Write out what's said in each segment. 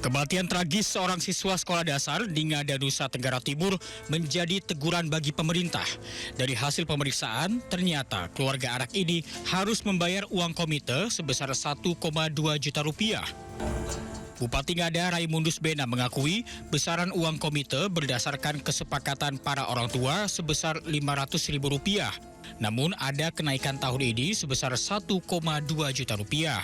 Kematian tragis seorang siswa sekolah dasar di Ngada, Nusa Tenggara Timur menjadi teguran bagi pemerintah. Dari hasil pemeriksaan, ternyata keluarga anak ini harus membayar uang komite sebesar 1,2 juta rupiah. Bupati Ngada Raimundus Bena mengakui besaran uang komite berdasarkan kesepakatan para orang tua sebesar Rp500.000. Namun ada kenaikan tahun ini sebesar 1,2 juta rupiah.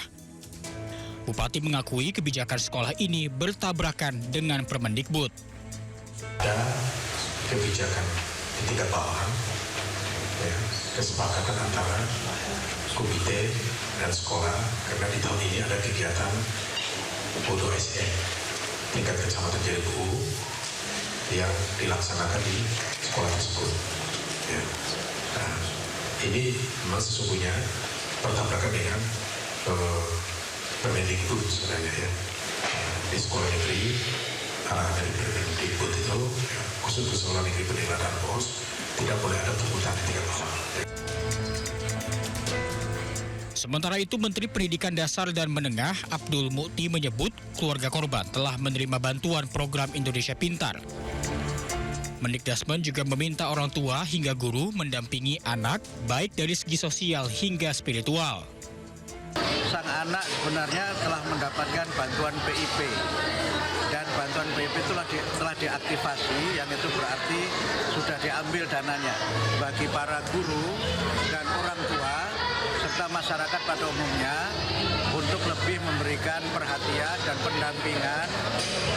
Bupati mengakui kebijakan sekolah ini bertabrakan dengan Permendikbud. Ada kebijakan di tingkat bawahan, kesepakatan antara komite dan sekolah, karena di tahun ini ada kegiatan foto SM tingkat kecamatan Jelibu yang dilaksanakan di sekolah tersebut. Nah, ini memang sesungguhnya bertabrakan dengan Permendikbud sebenarnya di sekolah negeri. Arahan dari Permendikbud itu khusus untuk sekolah negeri pendidikan dan pos tidak boleh ada pungutan di tingkat bawah. Sementara itu, Menteri Pendidikan Dasar dan Menengah Abdul Mukti menyebut keluarga korban telah menerima bantuan program Indonesia Pintar. Mendikdasmen juga meminta orang tua hingga guru mendampingi anak baik dari segi sosial hingga spiritual. Sang anak sebenarnya telah mendapatkan bantuan PIP dan bantuan PIP itu telah diaktifasi, yang itu berarti sudah diambil dananya bagi para guru dan orang tua serta masyarakat pada umumnya untuk lebih memberikan perhatian dan pendampingan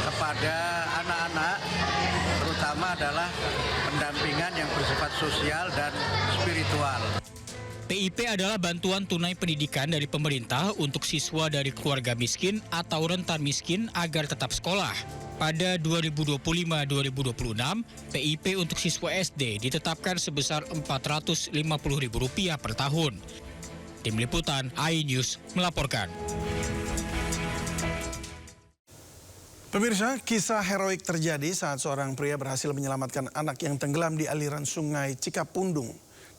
kepada anak-anak, terutama adalah pendampingan yang bersifat sosial dan spiritual. PIP adalah bantuan tunai pendidikan dari pemerintah untuk siswa dari keluarga miskin atau rentan miskin agar tetap sekolah. Pada 2025-2026, PIP untuk siswa SD ditetapkan sebesar Rp450.000 per tahun. Tim Liputan iNews melaporkan. Pemirsa, kisah heroik terjadi saat seorang pria berhasil menyelamatkan anak yang tenggelam di aliran sungai Cikapundung.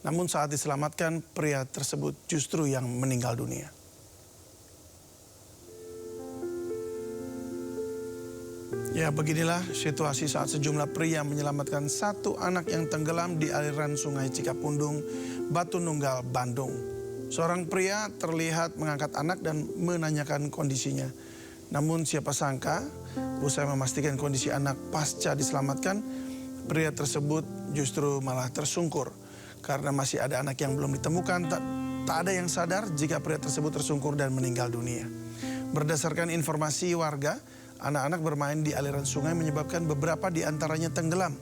Namun saat diselamatkan, pria tersebut justru yang meninggal dunia. Ya, beginilah situasi saat sejumlah pria menyelamatkan satu anak yang tenggelam di aliran sungai Cikapundung, Batu Nunggal, Bandung. Seorang pria terlihat mengangkat anak dan menanyakan kondisinya. Namun siapa sangka, usai memastikan kondisi anak pasca diselamatkan, pria tersebut justru malah tersungkur. Karena masih ada anak yang belum ditemukan, tak ada yang sadar jika pria tersebut tersungkur dan meninggal dunia. Berdasarkan informasi warga, anak-anak bermain di aliran sungai menyebabkan beberapa di antaranya tenggelam.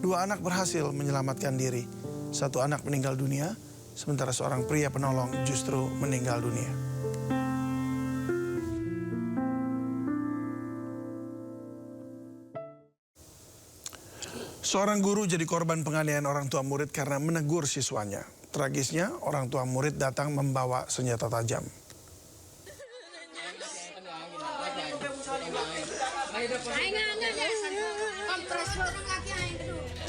2 anak berhasil menyelamatkan diri. 1 anak meninggal dunia, sementara seorang pria penolong justru meninggal dunia. Seorang guru jadi korban penganiayaan orang tua murid karena menegur siswanya. Tragisnya, orang tua murid datang membawa senjata tajam.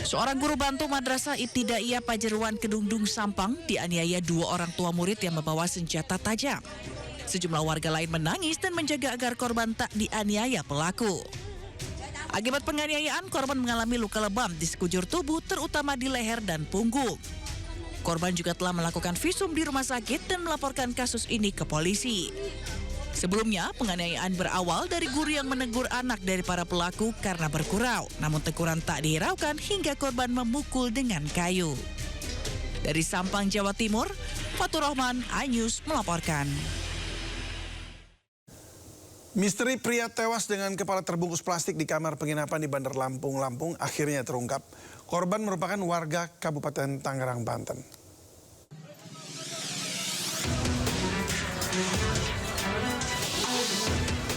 Seorang guru bantu Madrasah Ibtidaiyah Pajeruan Kedungdung Sampang dianiaya 2 orang tua murid yang membawa senjata tajam. Sejumlah warga lain menangis dan menjaga agar korban tak dianiaya pelaku. Akibat penganiayaan, korban mengalami luka lebam di sekujur tubuh, terutama di leher dan punggung. Korban juga telah melakukan visum di rumah sakit dan melaporkan kasus ini ke polisi. Sebelumnya, penganiayaan berawal dari guru yang menegur anak dari para pelaku karena bergurau. Namun teguran tak dihiraukan hingga korban memukul dengan kayu. Dari Sampang, Jawa Timur, Fatur Rahman, iNews melaporkan. Misteri pria tewas dengan kepala terbungkus plastik di kamar penginapan di Bandar Lampung, akhirnya terungkap. Korban merupakan warga Kabupaten Tangerang, Banten.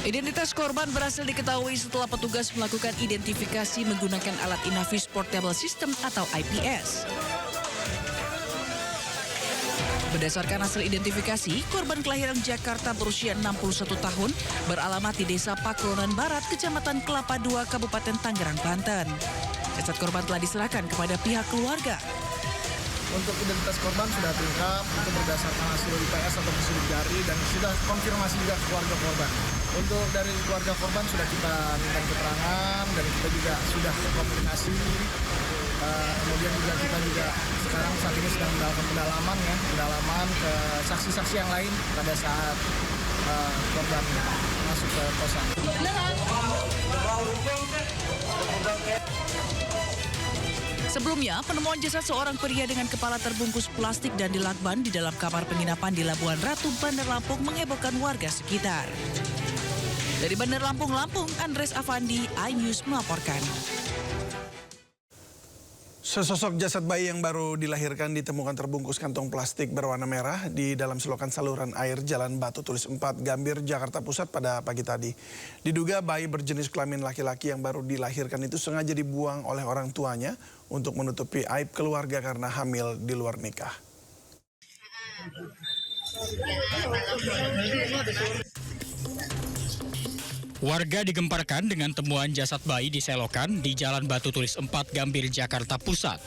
Identitas korban berhasil diketahui setelah petugas melakukan identifikasi menggunakan alat Inavis Portable System atau IPS. Berdasarkan hasil identifikasi, korban kelahiran Jakarta berusia 61 tahun, beralamat di Desa Paklonan Barat, Kecamatan Kelapa II, Kabupaten Tangerang, Banten. Jasad korban telah diserahkan kepada pihak keluarga. Untuk identitas korban sudah terungkap, itu berdasarkan hasil IPS atau sidik jari dan sudah konfirmasi juga keluarga korban. Untuk dari keluarga korban sudah kita minta keterangan dan kita juga sudah komunikasi. Kemudian juga kita juga sekarang saat ini sedang melakukan pendalaman ke saksi-saksi yang lain pada saat korban masuk ke kosan. Sebelumnya, penemuan jasad seorang pria dengan kepala terbungkus plastik dan dilakban di dalam kamar penginapan di Labuan Ratu, Bandar Lampung menghebohkan warga sekitar. Dari Bandar Lampung, Andres Afandi, iNews melaporkan. Sesosok jasad bayi yang baru dilahirkan ditemukan terbungkus kantong plastik berwarna merah di dalam selokan saluran air Jalan Batu Tulis 4, Gambir, Jakarta Pusat pada pagi tadi. Diduga bayi berjenis kelamin laki-laki yang baru dilahirkan itu sengaja dibuang oleh orang tuanya untuk menutupi aib keluarga karena hamil di luar nikah. Warga digemparkan dengan temuan jasad bayi di selokan di Jalan Batu Tulis 4, Gambir, Jakarta Pusat.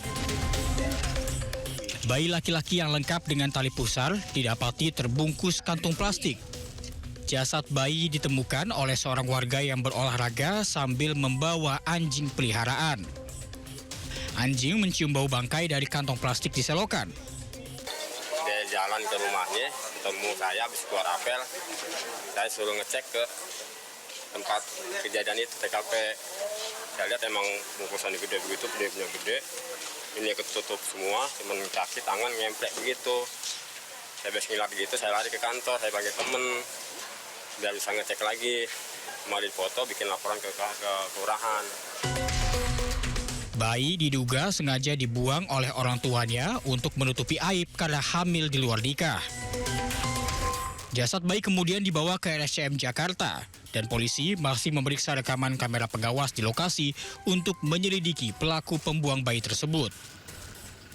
Bayi laki-laki yang lengkap dengan tali pusar didapati terbungkus kantung plastik. Jasad bayi ditemukan oleh seorang warga yang berolahraga sambil membawa anjing peliharaan. Anjing mencium bau bangkai dari kantong plastik di selokan. Dia jalan ke rumahnya, ketemu saya habis keluar apel. Saya suruh ngecek ke tempat kejadian itu, TKP. Saya lihat emang bungkusannya gede begitu, gedenya gede. Ini ketutup semua, cuma kaki, tangan ngemplek begitu. Saya bismillah gitu, saya lari ke kantor, saya panggil temen. Biar bisa ngecek lagi. Kemarin foto, bikin laporan ke kelurahan. Bayi diduga sengaja dibuang oleh orang tuanya untuk menutupi aib karena hamil di luar nikah. Jasad bayi kemudian dibawa ke RSCM Jakarta dan polisi masih memeriksa rekaman kamera pengawas di lokasi untuk menyelidiki pelaku pembuang bayi tersebut.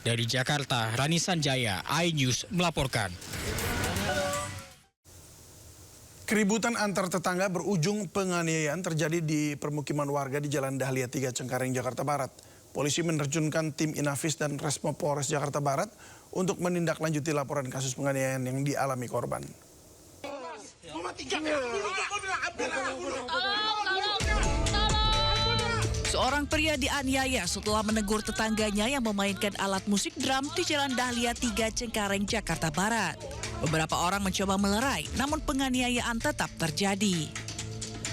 Dari Jakarta, Rani Sanjaya, iNews melaporkan. Keributan antar tetangga berujung penganiayaan terjadi di permukiman warga di Jalan Dahlia 3 Cengkareng, Jakarta Barat. Polisi menerjunkan tim Inafis dan Resmo Polres Jakarta Barat untuk menindaklanjuti laporan kasus penganiayaan yang dialami korban. Seorang pria dianiaya setelah menegur tetangganya yang memainkan alat musik drum di Jalan Dahlia 3 Cengkareng, Jakarta Barat. Beberapa orang mencoba melerai, namun penganiayaan tetap terjadi.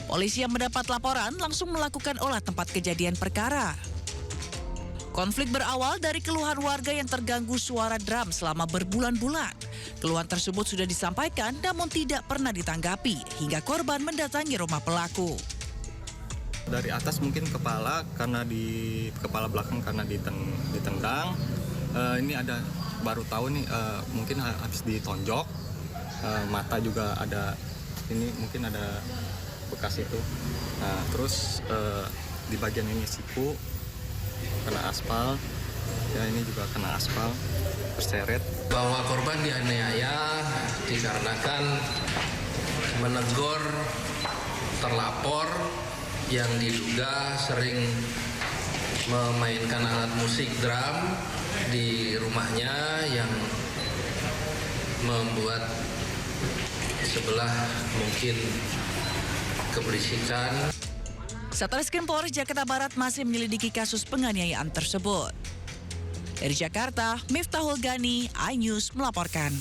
Polisi yang mendapat laporan langsung melakukan olah tempat kejadian perkara. Konflik berawal dari keluhan warga yang terganggu suara drum selama berbulan-bulan. Keluhan tersebut sudah disampaikan namun tidak pernah ditanggapi hingga korban mendatangi rumah pelaku. Dari atas mungkin kepala karena di kepala belakang karena ditendang. Ini ada baru tahu nih mungkin habis ditonjok. Mata juga ada, ini mungkin ada bekas itu. Nah, terus di bagian ini siku kena aspal. Ya ini juga kena aspal, terseret. Bahwa korban dianiaya dikarenakan menegur terlapor yang diduga sering memainkan alat musik drum di rumahnya yang membuat sebelah mungkin keberisikan. Satreskrim Polres Jakarta Barat masih menyelidiki kasus penganiayaan tersebut. Dari Jakarta, Miftahul Gani, iNews melaporkan.